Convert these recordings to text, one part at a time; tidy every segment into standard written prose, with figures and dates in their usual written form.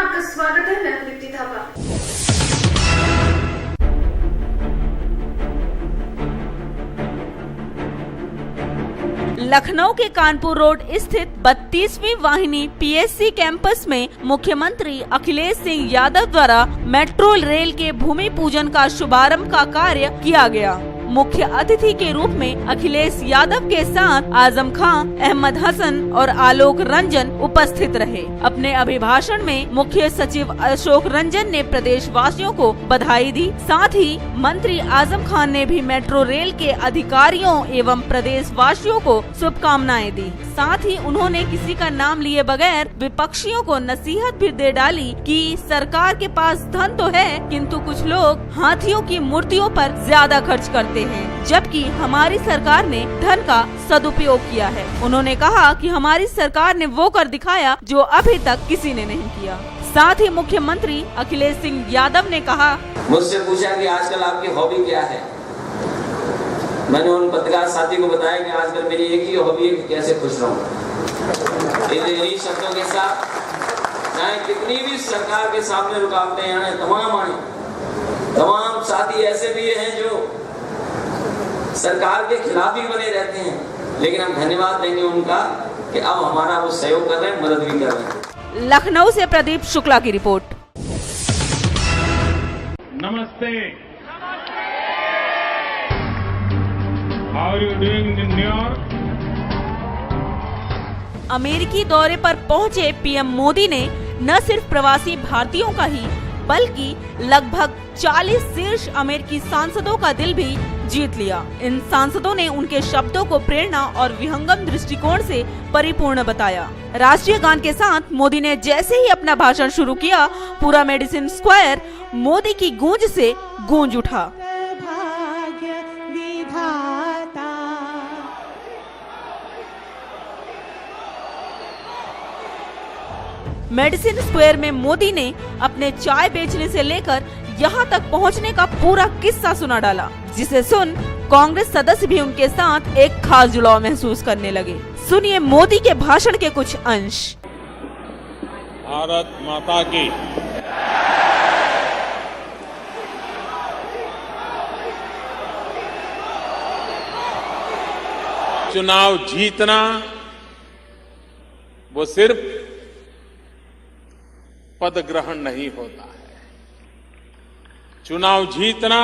आपका स्वागत है। मैं दीप्ति थापा। लखनऊ के कानपुर रोड स्थित 32वीं वाहिनी पीएससी कैंपस में मुख्यमंत्री अखिलेश सिंह यादव द्वारा मेट्रो रेल के भूमि पूजन का शुभारंभ का कार्य किया गया। मुख्य अतिथि के रूप में अखिलेश यादव के साथ आजम खान, अहमद हसन और आलोक रंजन उपस्थित रहे। अपने अभिभाषण में मुख्य सचिव अशोक रंजन ने प्रदेश वासियों को बधाई दी। साथ ही मंत्री आजम खान ने भी मेट्रो रेल के अधिकारियों एवं प्रदेश वासियों को शुभकामनाएं दी। साथ ही उन्होंने किसी का नाम लिए बगैर विपक्षियों को नसीहत भी दे डाली कि सरकार के पास धन तो है, किंतु कुछ लोग हाथियों की मूर्तियों पर ज्यादा खर्च करते हैं, जबकि हमारी सरकार ने धन का सदुपयोग किया है। उन्होंने कहा कि हमारी सरकार ने वो कर दिखाया जो अभी तक किसी ने नहीं किया। साथ ही मुख्यमंत्री अखिलेश सिंह यादव ने कहा, मुझसे पूछा कि आजकल आपकी हॉबी क्या है। मैंने उन पत्रकार साथी को बताया कि आजकल मेरी एक ही हॉबी है कि कैसे खुश रहूं। इन्हीं शब्दों के साथ चाहे कितनी भी सरकार के सामने रुकावटें आए, तमाम साथी ऐसे भी हैं जो सरकार के खिलाफ ही बने रहते हैं, लेकिन हम धन्यवाद देंगे उनका कि अब हमारा वो सहयोग कर रहे हैं, मदद भी कर रहे हैं। लखनऊ से प्रदीप शुक्ला की रिपोर्ट। नमस्ते। How are you doing in New York? अमेरिकी दौरे पर पहुंचे पीएम मोदी ने न सिर्फ प्रवासी भारतीयों का ही बल्कि लगभग 40 शीर्ष अमेरिकी सांसदों का दिल भी जीत लिया। इन सांसदों ने उनके शब्दों को प्रेरणा और विहंगम दृष्टिकोण से परिपूर्ण बताया। राष्ट्रीय गान के साथ मोदी ने जैसे ही अपना भाषण शुरू किया, पूरा मेडिसिन स्क्वायर मोदी की गूंज से गूंज उठा। मेडिसिन स्क्वायर में मोदी ने अपने चाय बेचने से लेकर यहाँ तक पहुँचने का पूरा किस्सा सुना डाला, जिसे सुन कांग्रेस सदस्य भी उनके साथ एक खास जुड़ाव महसूस करने लगे। सुनिए मोदी के भाषण के कुछ अंश। भारत माता की। चुनाव जीतना वो सिर्फ पद ग्रहण नहीं होता है। चुनाव जीतना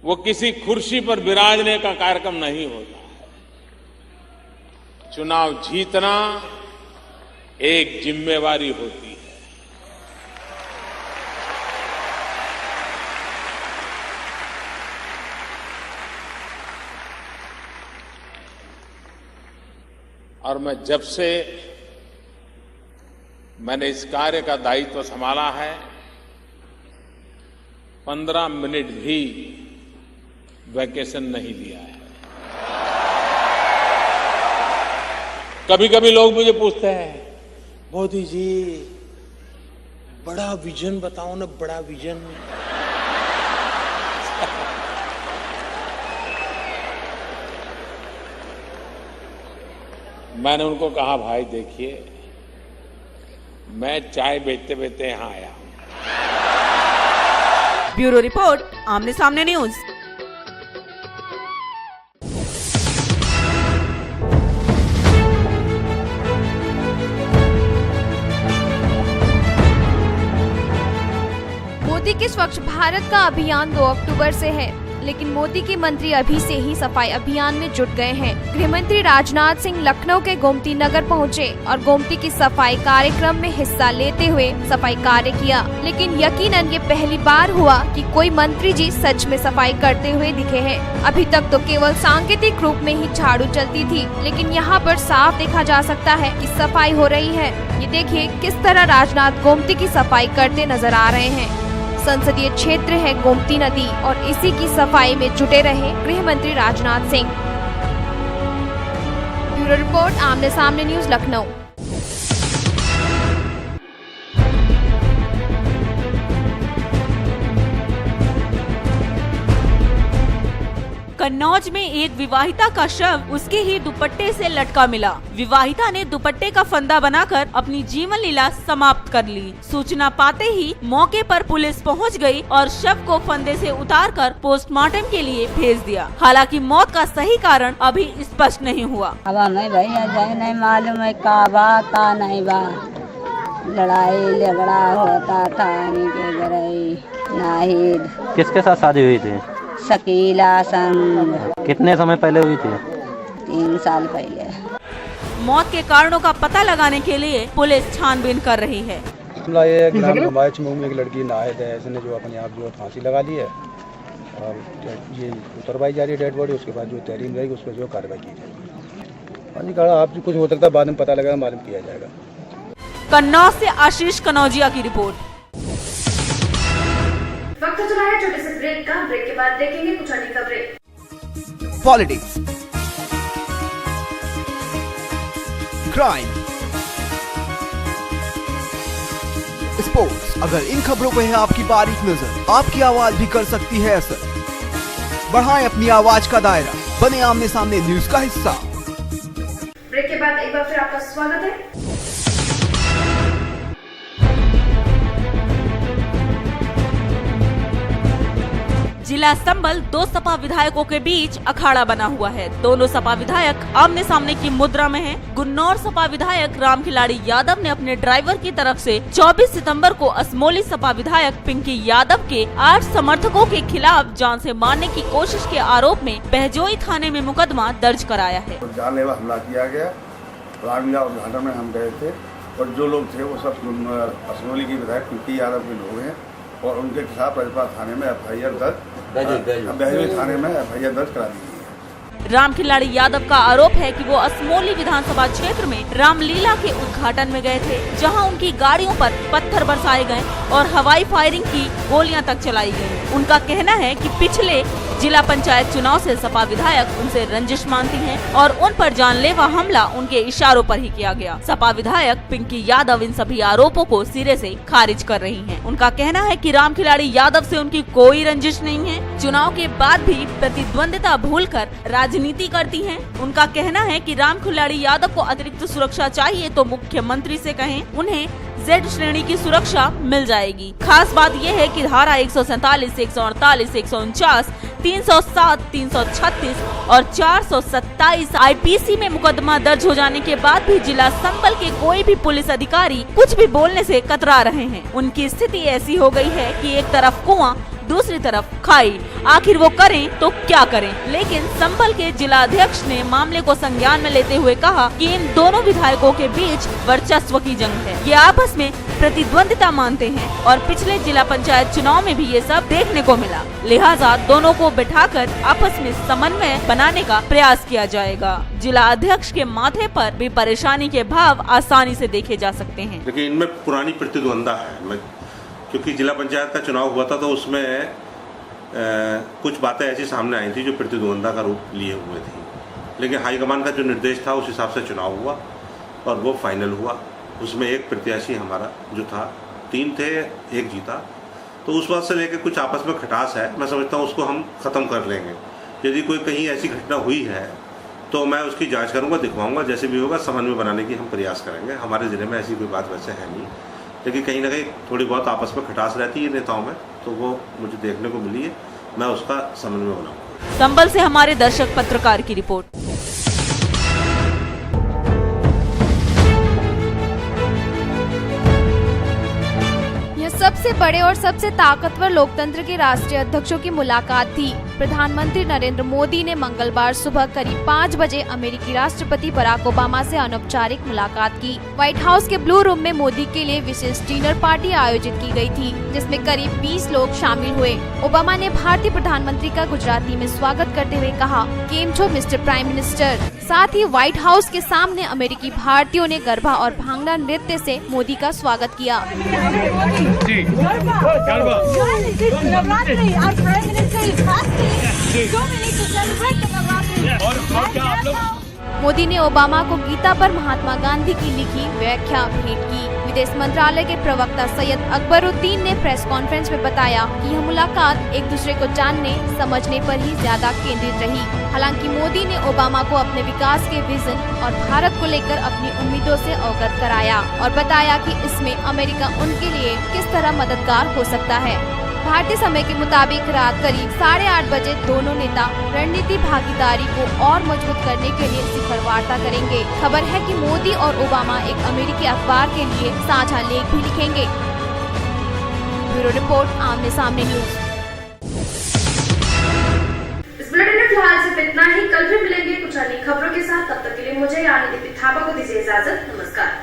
वो किसी कुर्सी पर विराजने का कार्यक्रम नहीं होता है। चुनाव जीतना एक जिम्मेवारी होती है। और मैं जब से मैंने इस कार्य का दायित्व संभाला है, 15 मिनट भी वैकेशन नहीं लिया है। कभी कभी लोग मुझे पूछते हैं, मोदी जी बड़ा विजन बताओ ना, बड़ा विजन। मैंने उनको कहा, भाई देखिए, मैं चाय बेचते बेचते यहाँ आया हूँ। ब्यूरो रिपोर्ट, आमने सामने न्यूज। मोदी के स्वच्छ भारत का अभियान 2 अक्टूबर से है, लेकिन मोदी के मंत्री अभी से ही सफाई अभियान में जुट गए हैं। गृह मंत्री राजनाथ सिंह लखनऊ के गोमती नगर पहुंचे और गोमती की सफाई कार्यक्रम में हिस्सा लेते हुए सफाई कार्य किया। लेकिन यकीनन ये पहली बार हुआ कि कोई मंत्री जी सच में सफाई करते हुए दिखे हैं। अभी तक तो केवल सांकेतिक रूप में ही झाड़ू चलती थी, लेकिन यहाँ पर साफ देखा जा सकता है कि सफाई हो रही है। ये देखिए किस तरह राजनाथ गोमती की सफाई करते नजर आ रहे हैं। संसदीय क्षेत्र है गोमती नदी और इसी की सफाई में जुटे रहे गृह मंत्री राजनाथ सिंह। ब्यूरो रिपोर्ट, आमने सामने न्यूज, लखनऊ। कन्नौज में एक विवाहिता का शव उसके ही दुपट्टे से लटका मिला। विवाहिता ने दुपट्टे का फंदा बनाकर अपनी जीवन लीला समाप्त कर ली। सूचना पाते ही मौके पर पुलिस पहुंच गई और शव को फंदे से उतारकर पोस्टमार्टम के लिए भेज दिया। हालांकि मौत का सही कारण अभी स्पष्ट नहीं हुआ। अब हमें भैया जाए नहीं मालूम है का बात का नहीं बा, लड़ाई झगड़ा होता था के गरई नाहिद। किसके साथ शादी हुई थी? शकीला संग। कितने समय पहले हुई थी? 3 साल पहले। मौत के कारणों का पता लगाने के लिए पुलिस छानबीन कर रही है। मामला ये है ग्राम गंबाई चमू में एक लड़की नाहिद है, इसने जो अपने आप जो फांसी लगा ली है और ये उतरवाई जा रही है डेड बॉडी। उसके बाद जो तहरीर रहेगी उस पर जो कार्रवाई की जाएगी। हाँ जी, कहा आप कुछ हो सकता है, बाद में पता लगेगा, मालूम किया जाएगा। कन्नौज से आशीष कनौजिया की रिपोर्ट। वक्त चला है छोटे से ब्रेक का। ब्रेक के बाद देखेंगे कुछ अन्य खबरें। Politics, crime, sports. अगर इन खबरों पे है आपकी बारीक नजर, आपकी आवाज भी कर सकती है असर। बढ़ाएं अपनी आवाज का दायरा, बने आमने सामने न्यूज का हिस्सा। ब्रेक के बाद एक बार फिर आपका स्वागत है। जिला संबल दो सपा विधायकों के बीच अखाड़ा बना हुआ है। दोनों सपा विधायक आमने सामने की मुद्रा में हैं। गुन्नौर सपा विधायक राम खिलाड़ी यादव ने अपने ड्राइवर की तरफ से 24 सितंबर को असमोली सपा विधायक पिंकी यादव के 8 समर्थकों के खिलाफ जान से मारने की कोशिश के आरोप में बहजोई थाने में मुकदमा दर्ज कराया है। जानलेवा हमला किया गया। रामलीला उद्घाटन में हम गए थे और जो लोग थे वो सब असमोली की विधायक पिंकी यादव के लोग हैं और उनके खिलाफ रजपा थाने में एफआईआर दर्ज करा दी गई है। राम खिलाड़ी यादव का आरोप है कि वो असमोली विधानसभा क्षेत्र में रामलीला के उद्घाटन में गए थे, जहां उनकी गाड़ियों पर पत्थर बरसाए गए और हवाई फायरिंग की गोलियां तक चलाई गईं। उनका कहना है कि पिछले जिला पंचायत चुनाव से सपा विधायक उनसे रंजिश मानती हैं और उन पर जानलेवा हमला उनके इशारों पर ही किया गया। सपा विधायक पिंकी यादव इन सभी आरोपों को सिरे से खारिज कर रही हैं। उनका कहना है कि राम खिलाड़ी यादव से उनकी कोई रंजिश नहीं है। चुनाव के बाद भी प्रतिद्वंदिता भूलकर राजनीति करती हैं। उनका कहना है कि राम खिलाड़ी यादव को अतिरिक्त सुरक्षा चाहिए तो मुख्यमंत्री से कहें, उन्हें Z श्रेणी की सुरक्षा मिल जाएगी। खास बात यह है कि धारा 147, 148, 149, 307, 336 और 427 IPC में मुकदमा दर्ज हो जाने के बाद भी जिला संबल के कोई भी पुलिस अधिकारी कुछ भी बोलने से कतरा रहे हैं। उनकी स्थिति ऐसी हो गई है कि एक तरफ कुआं, दूसरी तरफ खाई। आखिर वो करें तो क्या करें। लेकिन संबल के जिला अध्यक्ष ने मामले को संज्ञान में लेते हुए कहा कि इन दोनों विधायकों के बीच वर्चस्व की जंग है। ये आपस में प्रतिद्वंदिता मानते हैं और पिछले जिला पंचायत चुनाव में भी ये सब देखने को मिला। लिहाजा दोनों को बिठाकर आपस में समन्वय बनाने का प्रयास किया जाएगा। जिला अध्यक्ष के माथे पर भी परेशानी के भाव आसानी से देखे जा सकते हैं। लेकिन इनमें पुरानी प्रतिद्वंदा है, क्योंकि जिला पंचायत का चुनाव हुआ था तो उसमें कुछ बातें ऐसी सामने आई थी जो प्रतिद्वंदा का रूप लिए हुए थी। लेकिन हाईकमान का जो निर्देश था उस हिसाब से चुनाव हुआ और वो फाइनल हुआ। उसमें एक प्रत्याशी हमारा जो था, 3 थे, 1 जीता। तो उस बात से लेकर कुछ आपस में खटास है, मैं समझता हूँ उसको हम ख़त्म कर लेंगे। यदि कोई कहीं ऐसी घटना हुई है तो मैं उसकी जांच करूँगा, दिखवाऊँगा, जैसे भी होगा समन्वय बनाने की हम प्रयास करेंगे। हमारे ज़िले में ऐसी कोई बात वैसे है नहीं, लेकिन कहीं ना कहीं थोड़ी बहुत आपस में खटास रहती है नेताओं में, तो वो मुझे देखने को मिली है। मैं उसका समन्वय बनाऊंगा। संबल से हमारे दर्शक पत्रकार की रिपोर्ट। सबसे बड़े और सबसे ताकतवर लोकतंत्र के राष्ट्रीय अध्यक्षों की मुलाकात थी। प्रधानमंत्री नरेंद्र मोदी ने मंगलवार सुबह करीब 5 बजे अमेरिकी राष्ट्रपति बराक ओबामा से अनौपचारिक मुलाकात की। व्हाइट हाउस के ब्लू रूम में मोदी के लिए विशेष डिनर पार्टी आयोजित की गई थी, जिसमें करीब 20 लोग शामिल हुए। ओबामा ने भारतीय प्रधानमंत्री का गुजराती में स्वागत करते हुए कहा, केम छो मिस्टर प्राइम मिनिस्टर। साथ ही व्हाइट हाउस के सामने अमेरिकी भारतीयों ने गरबा और भांगड़ा नृत्य से मोदी का स्वागत किया। मोदी ने ओबामा को गीता पर महात्मा गांधी की लिखी व्याख्या भेंट की। विदेश मंत्रालय के प्रवक्ता सैयद अकबरुद्दीन ने प्रेस कॉन्फ्रेंस में बताया कि यह मुलाकात एक दूसरे को जानने समझने पर ही ज्यादा केंद्रित रही। हालांकि मोदी ने ओबामा को अपने विकास के विजन और भारत को लेकर अपनी उम्मीदों से अवगत कराया और बताया कि इसमें अमेरिका उनके लिए किस तरह मददगार हो सकता है। भारतीय समय के मुताबिक रात करीब 8:30 बजे दोनों नेता रणनीति भागीदारी को और मजबूत करने के लिए शिखर वार्ता करेंगे। खबर है कि मोदी और ओबामा एक अमेरिकी अखबार के लिए साझा लेख भी लिखेंगे। ब्यूरो रिपोर्ट, आमने सामने न्यूज। इस बुलेटिन में फिलहाल सिर्फ इतना ही। कल भी मिलेंगे कुछ अन्य खबरों के साथ। तब तक के लिए मुझे यानी दीपिका थापा को दीजिए इजाजत। नमस्कार।